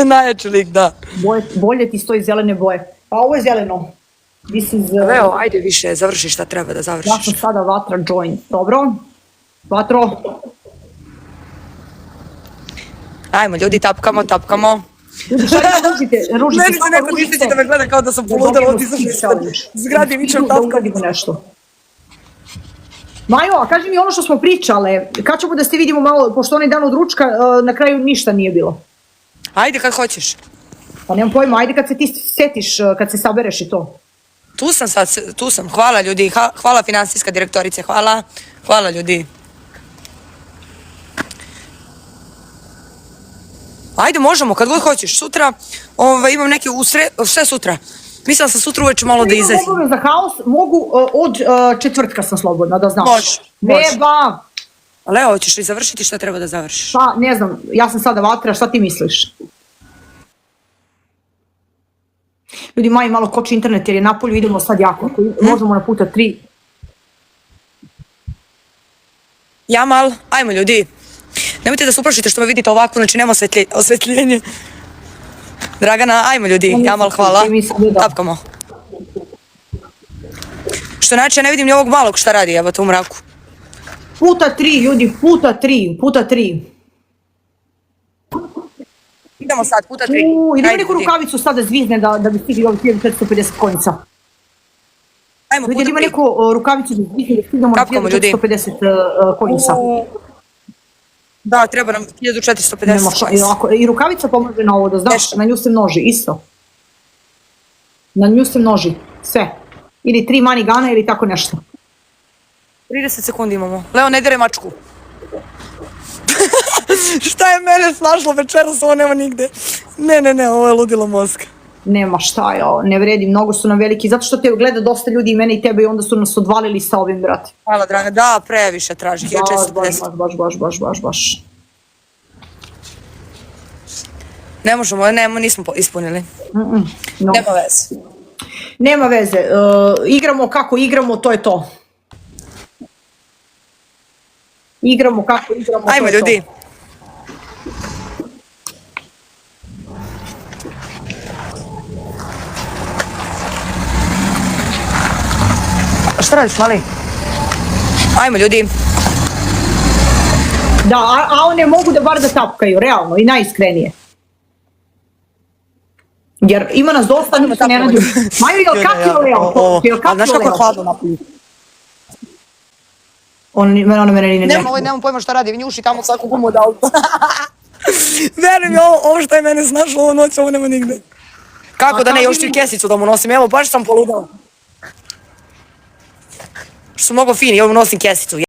Najjači lik, da. Bolje ti stoji zelene boje. Pa ovo je zeleno. Leo, ajde više, završi šta treba da završiš. Ja sam sada vatra join. Dobro. Vatro. Ajmo, ljudi, tapkamo. Ljudi, šta da ružite? Meni se neko tišteći da me gleda kao da sam poludala od zgradi, mi ćemo tapkamo. Nešto. Majo, a kaži mi ono što smo pričale, kad ćemo da se vidimo malo, pošto onaj dan od ručka na kraju ništa nije bilo. Ajde, kad hoćeš. Pa nemam pojma, ajde kad se ti setiš, kad se sabereš i to. Tu sam, hvala ljudi, hvala finansijska direktorice, hvala ljudi. Ajde, možemo, kad god hoćeš, sutra, imam neke, sve sutra. Mislim sam sutra uveče malo da izađem. Za haos mogu od četvrtka sam slobodna, da znaš. Može. Beba! Leo, hoćeš li završiti šta treba da završiš? Pa, ne znam, ja sam sada vatra, šta ti misliš? Ljudi, Maji malo koči internet jer je napolju, idemo sad jako. Možemo na puta 3. Jamal, ajmo ljudi. Nemojte da se uplašite što me vidite ovako, znači nema osvetljenje. Dragana, ajmo ljudi, Jamal, hvala. Tapkamo. Što znači, ja ne vidim ni ovog malog šta radi, evo to u mraku. Puta 3, ljudi, puta 3. Idemo sad, puta 3. Idemo neku rukavicu sad da zvizne da bi stigli ovih 1450 konjica. Ajmo, puta 3. Idemo neku rukavicu da zvizne da stignemo na 1450 konjica. Da, treba nam 1450. I rukavica pomože na ovo, da znaš, na nju se množi, isto. Na nju se množi, sve. Ili 3 manigana ili tako nešto. 30 sekundi imamo. Leo, ne diraj mačku. Šta je mene snašlo večeras, ovo nema nigde. Ne, ovo je ludilo mozga. Nema šta je ovo, ne vredi, mnogo su nam veliki, zato što te gleda dosta ljudi i mene i tebe i onda su nas odvalili sa ovim, brate. Hvala, draga, da, previše traži, 1450. Baš. Ne možemo, nismo ispunili. Nema veze. Nema veze, igramo kako igramo, to je to. Igramo kako igramo, to je to. Ajmo ljudi. Šta radiš, mali? Ajmo ljudi. Da, a one mogu da bar da tapkaju, realno i najiskrenije. Jer ima nas dosta, mi se ne nađu. Maju, jel kakio Leo? A znaš kako je hladno napolju? Ona mene ni ne nema. Nemam pojma šta radi, njuši tamo svaku gumu od auta. Veruj mi, ovo što je mene snašlo ovo noć, ovo nema nigde. Kako da ne, još ću kesicu da mu nosim, evo baš sam poludala. Što su mnogo fini, evo nosim kesicu.